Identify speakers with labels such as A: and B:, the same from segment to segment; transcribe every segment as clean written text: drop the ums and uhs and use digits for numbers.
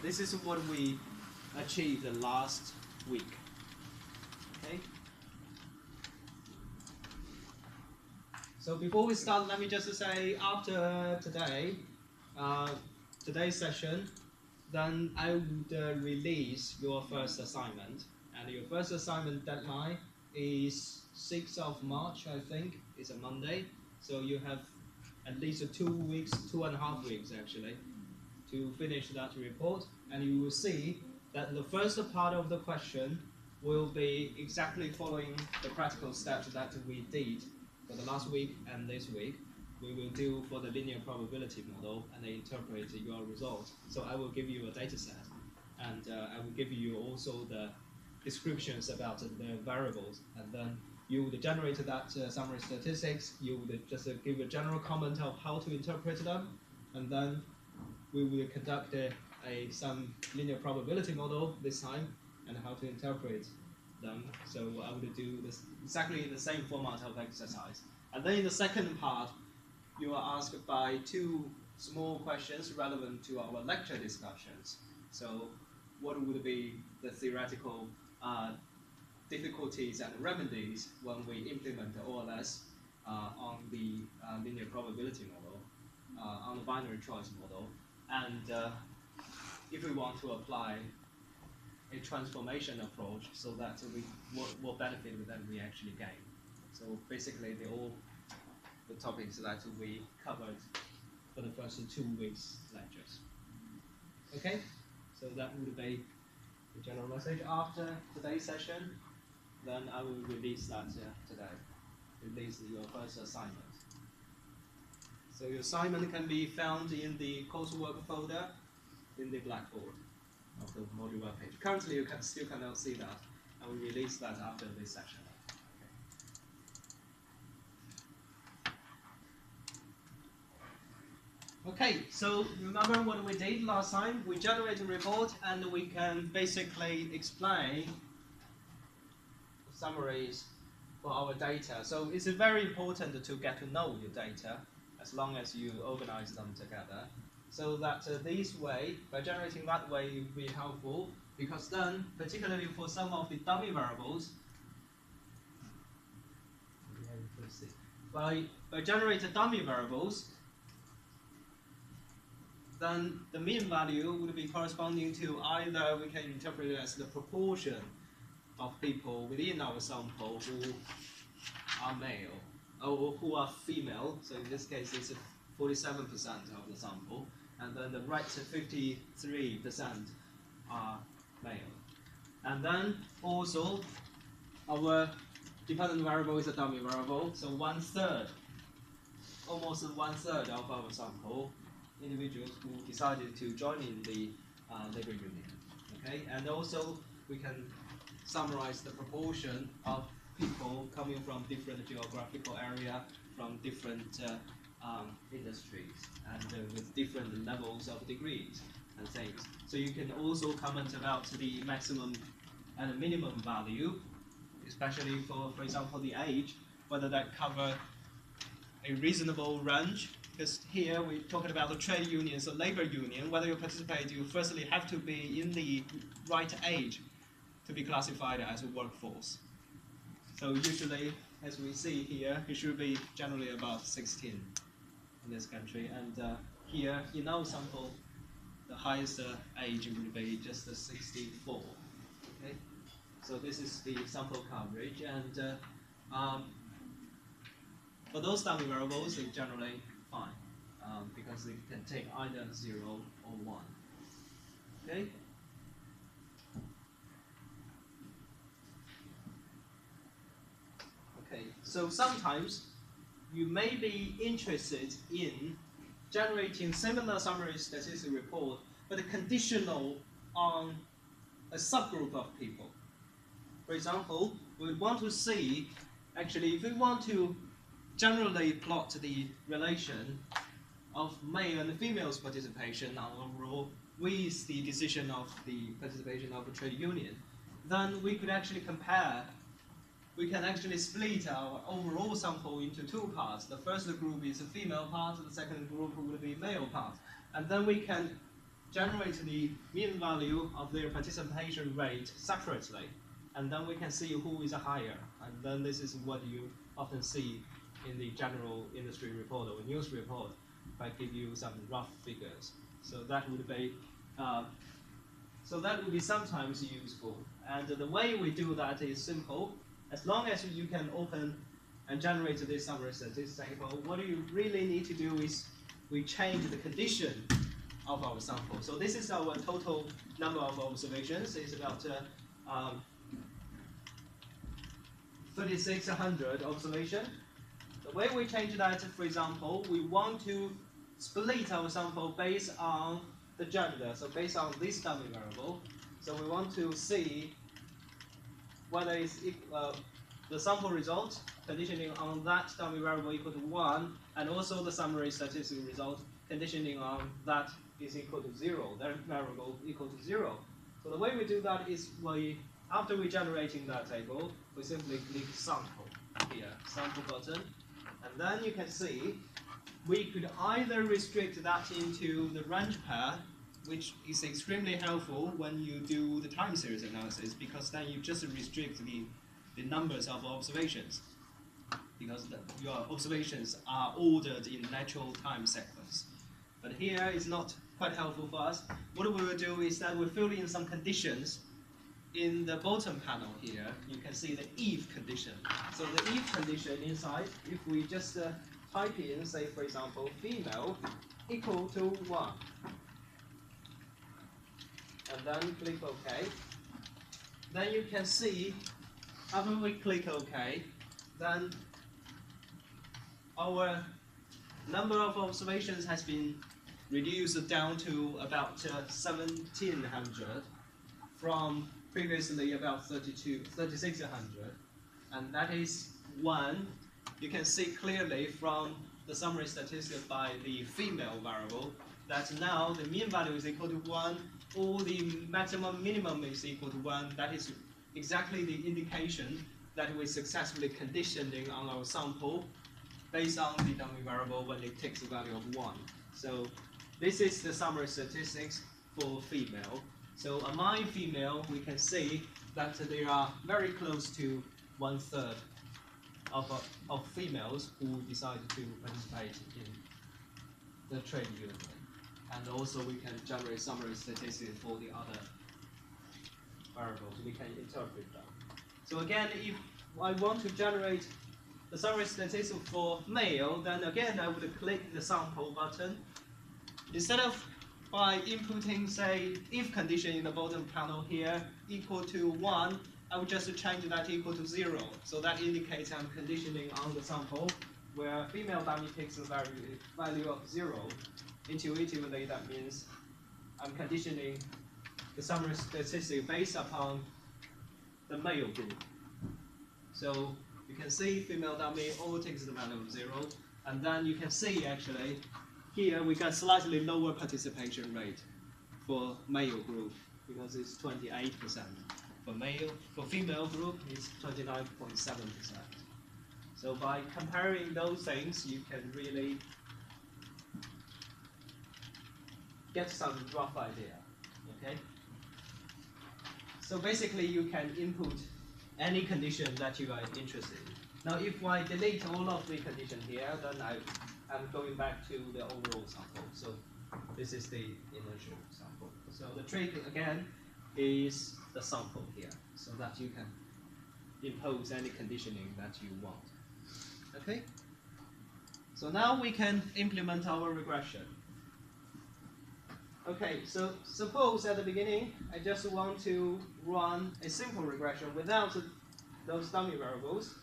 A: this is what we achieved last week. Okay. So before we start, let me just say after today's session, then I would release your first assignment, and your first assignment deadline is 6th of March, I think. It's a Monday, so you have at least 2 weeks, 2.5 weeks actually, to finish that report, and you will see that the first part of the question will be exactly following the practical steps that we did for the last week and this week. We will do for the linear probability model and interpret your results. So I will give you a data set, and I will give you also the descriptions about the variables, and then you would generate that summary statistics. You would just give a general comment of how to interpret them, and then we will conduct some linear probability model this time and how to interpret them. So I would do this exactly in the same format of exercise. And then in the second part, you are asked by 2 small questions relevant to our lecture discussions. So what would be the theoretical difficulties and remedies when we implement OLS on the linear probability model, on the binary choice model, and if we want to apply a transformation approach so that what benefit that we actually gain. So basically, all the topics that we covered for the first 2 weeks lectures. Okay, so that would be the general message. After today's session, then I will release that today. Release your first assignment. So your assignment can be found in the coursework folder in the Blackboard of the module web page. Currently, you still cannot see that. I will release that after this session. Okay, so remember what we did last time? We generate a report and we can basically explain summaries for our data. So it's very important to get to know your data as long as you organize them together. So that this way, by generating that way, it will be helpful, because then, particularly for some of the dummy variables, by generating dummy variables, then the mean value would be corresponding to either we can interpret it as the proportion of people within our sample who are male or who are female. So in this case, it's 47% of the sample, and then the right 53% are male. And then also our dependent variable is a dummy variable, so 1/3, almost 1/3 of our sample individuals who decided to join in the labor union. Okay, and also we can summarize the proportion of people coming from different geographical area, from different industries, and with different levels of degrees and things. So you can also comment about the maximum and minimum value, especially for example, the age, whether that cover a reasonable range. Because here we're talking about the trade unions or labor union. Whether you participate, you firstly have to be in the right age to be classified as a workforce. So usually, as we see here, it should be generally about 16 in this country. And here, in our sample, the highest age would be just 64. Okay? So this is the sample coverage. And for those dummy variables, it's generally fine, because they can take either 0 or 1. Okay? Okay, so sometimes you may be interested in generating similar summary statistical report, but conditional on a subgroup of people. For example, we want to see, actually, if we want to generally plot the relation of male and female's participation overall with the decision of the participation of a trade union, then we could actually compare. We can actually split our overall sample into 2 parts. The first group is a female part, the second group will be male part. And then we can generate the mean value of their participation rate separately, and then we can see who is higher. And then this is what you often see in the general industry report or news report. If I give you some rough figures, so that would be sometimes useful. And the way we do that is simple. As long as you can open and generate this summary statistics table, what you really need to do is we change the condition of our sample. So this is our total number of observations. It's about 3,600 observations. The way we change that, for example, we want to split our sample based on the gender, so based on this dummy variable. So we want to see whether it's the sample result conditioning on that dummy variable equal to 1, and also the summary statistical result conditioning on that is equal to 0, that variable equal to 0. So the way we do that is after we generating that table, we simply click sample here, sample button, and then you can see we could either restrict that into the range pair, which is extremely helpful when you do the time series analysis, because then you just restrict the numbers of observations, because your observations are ordered in natural time sequence. But here it's not quite helpful for us. What we will do is that we fill in some conditions. In the bottom panel here, you can see the if condition. So the if condition inside, if we just type in, say for example, female equal to 1, and then click OK, then you can see after we click OK, then our number of observations has been reduced down to about 1,700 from previously about 3,600, and that is 1. You can see clearly from the summary statistic by the female variable that now the mean value is equal to 1, or the maximum minimum is equal to 1. That is exactly the indication that we successfully conditioning on our sample based on the dummy variable when it takes a value of 1. So this is the summary statistics for female. So among female, we can see that they are very close to 1/3 of females who decide to participate in the trade union. And also we can generate summary statistics for the other variables. We can interpret them. So again, if I want to generate the summary statistics for male, then again I would click the sample button. Instead of by inputting, say, if condition in the bottom panel here equal to 1, I would just change that equal to 0. So that indicates I'm conditioning on the sample where female dummy takes a value of 0. Intuitively, that means I'm conditioning the summary statistic based upon the male group. So you can see female dummy all takes the value of 0, and then you can see actually here we got slightly lower participation rate for male group because it's 28%. For female group, it's 29.7%. So by comparing those things, you can really get some rough idea. Okay. So basically, you can input any condition that you are interested in. Now, if I delete all of the condition here, then I'm going back to the overall sample. So this is the initial sample. So the trick again is the sample here, so that you can impose any conditioning that you want. Okay. So now we can implement our regression. Okay, so suppose at the beginning I just want to run a simple regression without those dummy variables.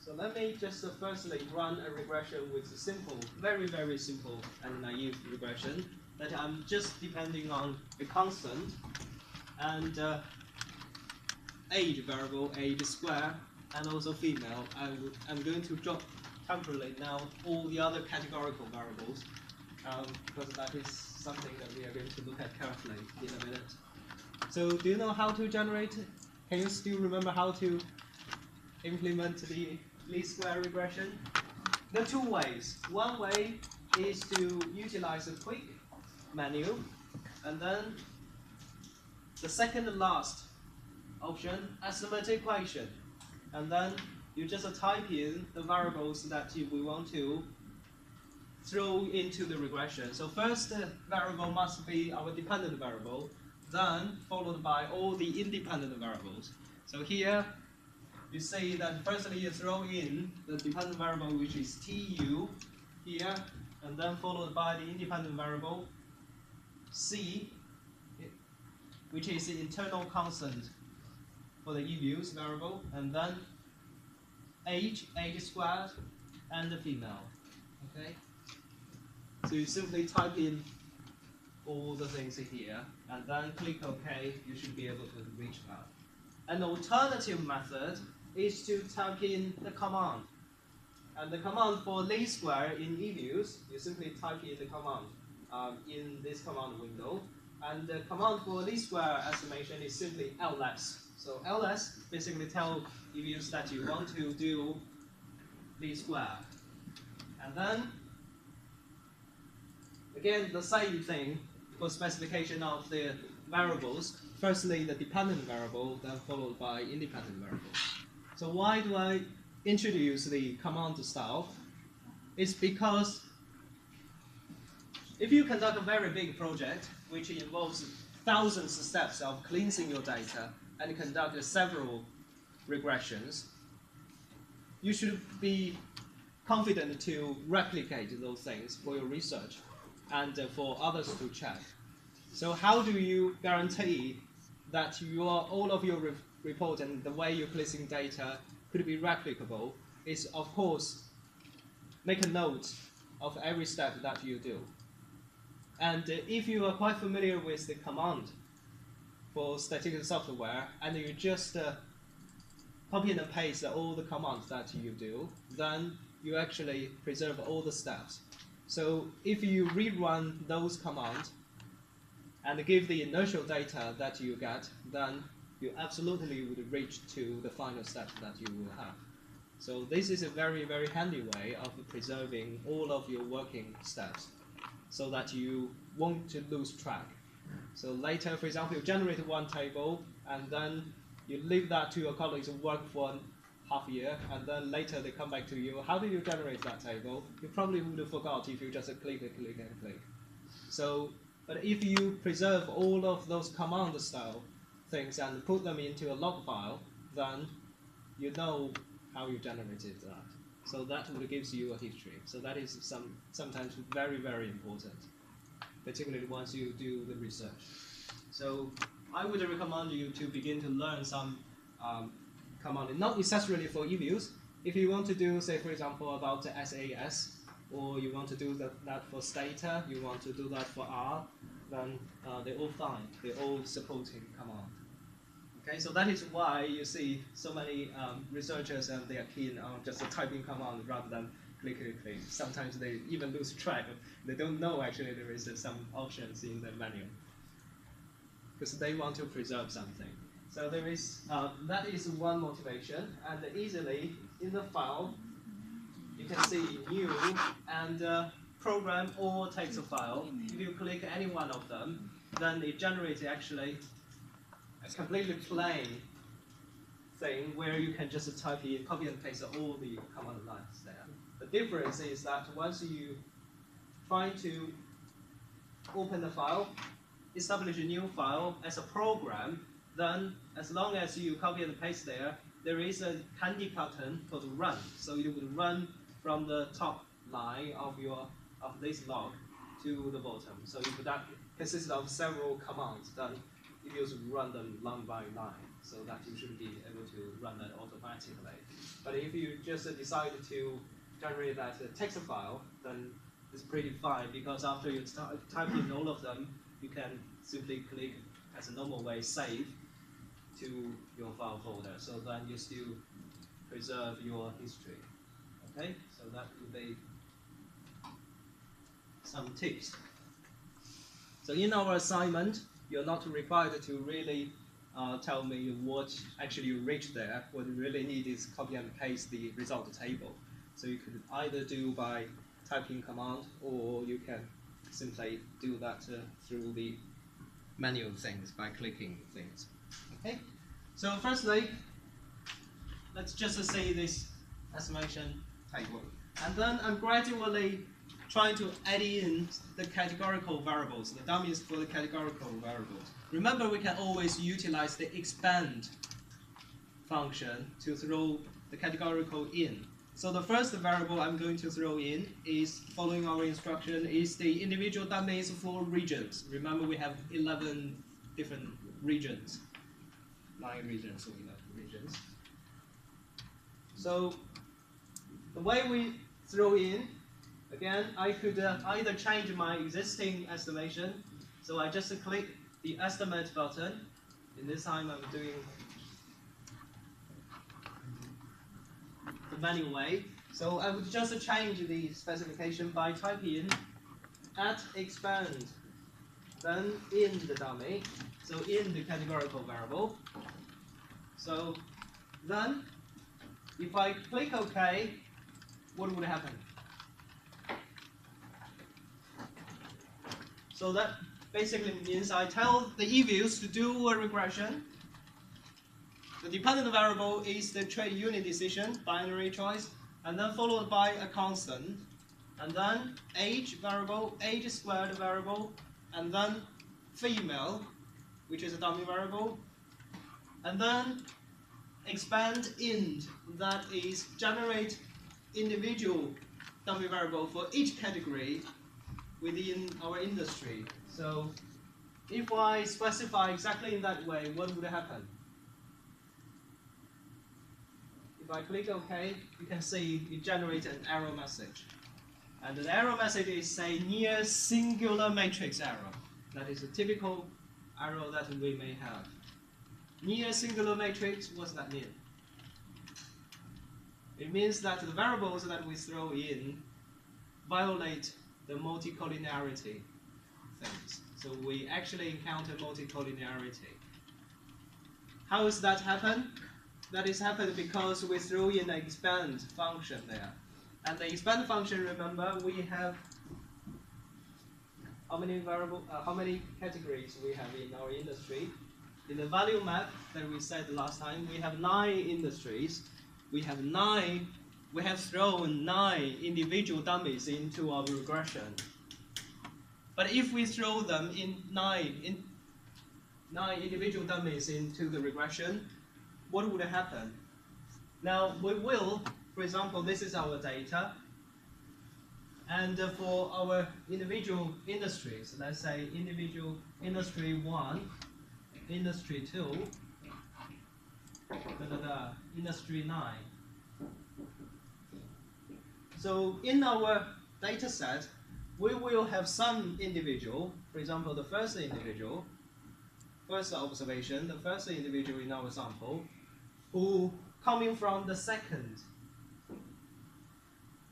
A: So let me just firstly run a regression with a simple, very, very simple and naive regression that I'm just depending on a constant and age variable, age square, and also female. I'm going to drop temporarily now all the other categorical variables because that is something that we are going to look at carefully in a minute. So do you know how to generate? Can you still remember how to implement the least square regression? There are two ways. One way is to utilize a quick menu, and then the second and last option, estimate equation. And then you just type in the variables that we want to throw into the regression. So first variable must be our dependent variable, then followed by all the independent variables. So here you see that firstly you throw in the dependent variable, which is tu here, and then followed by the independent variable c, which is the internal constant for the e-views variable, and then age squared, and the female. Okay. So you simply type in all the things here, and then click OK. You should be able to reach that. An alternative method is to type in the command. And the command for least square in e-views, you simply type in the command in this command window. And the command for least square estimation is simply ls. So ls basically tells e-views that you want to do least square. And then, again, the same thing for specification of the variables. Firstly, the dependent variable, then followed by independent variable. So why do I introduce the command style? It's because if you conduct a very big project, which involves thousands of steps of cleansing your data and conduct several regressions, you should be confident to replicate those things for your research and for others to check. So how do you guarantee that all of your report and the way you're placing data could be replicable? Is, of course, make a note of every step that you do. And if you are quite familiar with the command for statistical software, and you just copy and paste all the commands that you do, then you actually preserve all the steps. So if you rerun those commands and give the initial data that you get, then you absolutely would reach to the final step that you will have. So this is a very, very handy way of preserving all of your working steps so that you won't lose track. So later, for example, you generate one table, and then you leave that to your colleagues to work for half a year, and then later they come back to you. How did you generate that table? You probably would have forgot if you just click and click and click. So, but if you preserve all of those command style things and put them into a log file, then you know how you generated that. So that would gives you a history. So that is sometimes very, very important, particularly once you do the research. So I would recommend you to begin to learn some command, not necessarily for e-views. If you want to do, say, for example, about the SAS, or you want to do that for Stata, you want to do that for R, then they're all fine. They're all supporting command. Okay, so that is why you see so many researchers and they are keen on just typing command rather than click. Sometimes they even lose track. They don't know actually there is some options in the menu because they want to preserve something. So there is that is one motivation, and easily in the file you can see new and program or text file. If you click any one of them, then it generates actually a completely plain thing where you can just type in, copy and paste all the command lines there. The difference is that once you try to open the file, establish a new file as a program, then as long as you copy and paste there is a handy button called run. So it would run from the top line of this log to the bottom. So if that consists of several commands, then if you run them line by line, so that you should be able to run that automatically. But if you just decide to generate that text file, then it's pretty fine, because after you type in all of them, you can simply click as a normal way save to your file folder. So then you still preserve your history. Okay, so that would be. some tips. So in our assignment, you're not required to really tell me what actually you reached there. What you really need is copy and paste the result table. So you could either do by typing command, or you can simply do that through the menu things by clicking things. Okay. So firstly, let's just see this estimation table, and then I'm gradually trying to add in the categorical variables, the dummies for the categorical variables. Remember, we can always utilize the expand function to throw the categorical in. So the first variable I'm going to throw in is, following our instruction, is the individual dummies for regions. Remember, we have 11 different regions, 9 regions, so 11 regions. So the way we throw in, again, I could either change my existing estimation. So I just click the estimate button. In this time, I'm doing the manual way. So I would just change the specification by typing at expand, then in the dummy, so in the categorical variable. So then, if I click OK, what would happen? So that basically means I tell the eViews to do a regression. The dependent variable is the trade unit decision, binary choice, and then followed by a constant, and then age variable, age squared variable, and then female, which is a dummy variable, and then expand int, that is generate individual dummy variable for each category within our industry. So if I specify exactly in that way, what would happen? If I click OK, you can see it generates an error message. And the error message is, say, near singular matrix error. That is a typical error that we may have. Near singular matrix, what's that mean? It means that the variables that we throw in violate the multicollinearity things. So we actually encounter multicollinearity. How does that happen? That is happened because we throw in an expand function there. And the expand function, remember, we have how many categories we have in our industry. In the value map that we said last time, we have 9 industries. We have thrown 9 individual dummies into our regression. But if we throw them in 9 individual dummies into the regression, what would happen? Now we will, for example, this is our data, and for our individual industries, let's say individual industry 1, industry 2, industry 9. So in our data set, we will have some individual, for example, the first observation, the first individual in our sample, who coming from the second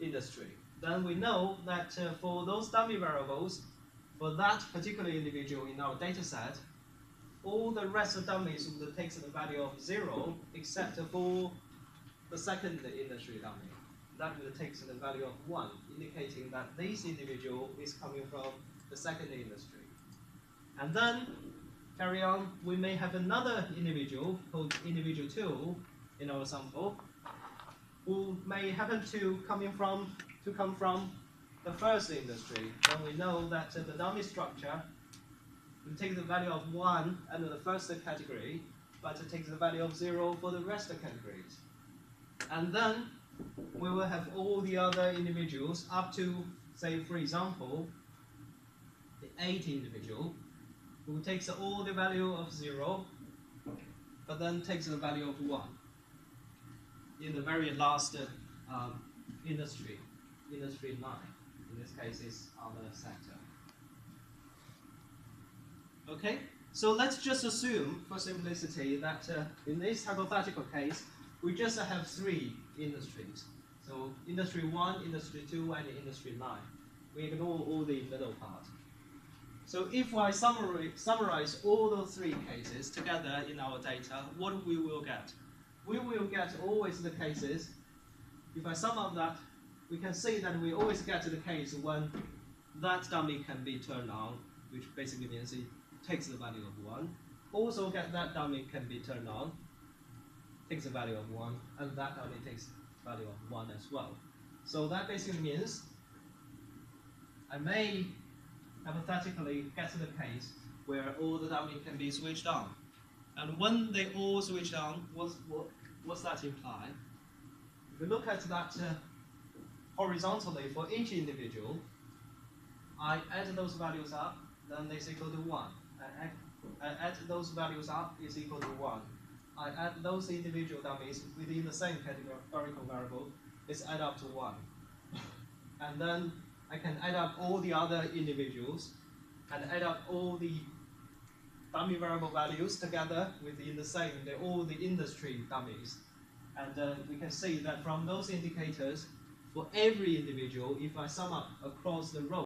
A: industry. Then we know that for those dummy variables, for that particular individual in our data set, all the rest of dummies would take the value of 0, except for the second industry dummy. That will take the value of 1, indicating that this individual is coming from the second industry. And then, carry on, we may have another individual called individual 2 in our sample, who may happen to come from the first industry. Then we know that the dummy structure will take the value of 1 under the first category, but it takes the value of 0 for the rest of the categories. And then we will have all the other individuals up to, say, for example, the 8th individual, who takes all the value of 0, but then takes the value of 1 in the very last industry, industry 9. In this case, is other sector. Okay, so let's just assume, for simplicity, that in this hypothetical case, we just have 3 industries. So industry 1, industry 2, and industry 9. We ignore all the middle part. So if I summarize all those three cases together in our data, what we will get? We will get always the cases. If I sum up that, we can see that we always get to the case when that dummy can be turned on, which basically means it takes the value of 1. Also get that dummy can be turned on, takes the value of 1, and that dummy takes the value of 1 as well. So that basically means I may hypothetically get to the case where all the dummy can be switched on. And when they all switch on, what's that imply? If you look at that horizontally for each individual, I add those values up, then it's equal to 1. I add those values up is equal to 1. I add those individual dummies within the same categorical variable, it's add up to 1. And then I can add up all the other individuals and add up all the dummy variable values together within the same, they're all the industry dummies. And we can see that from those indicators, for every individual, if I sum up across the row,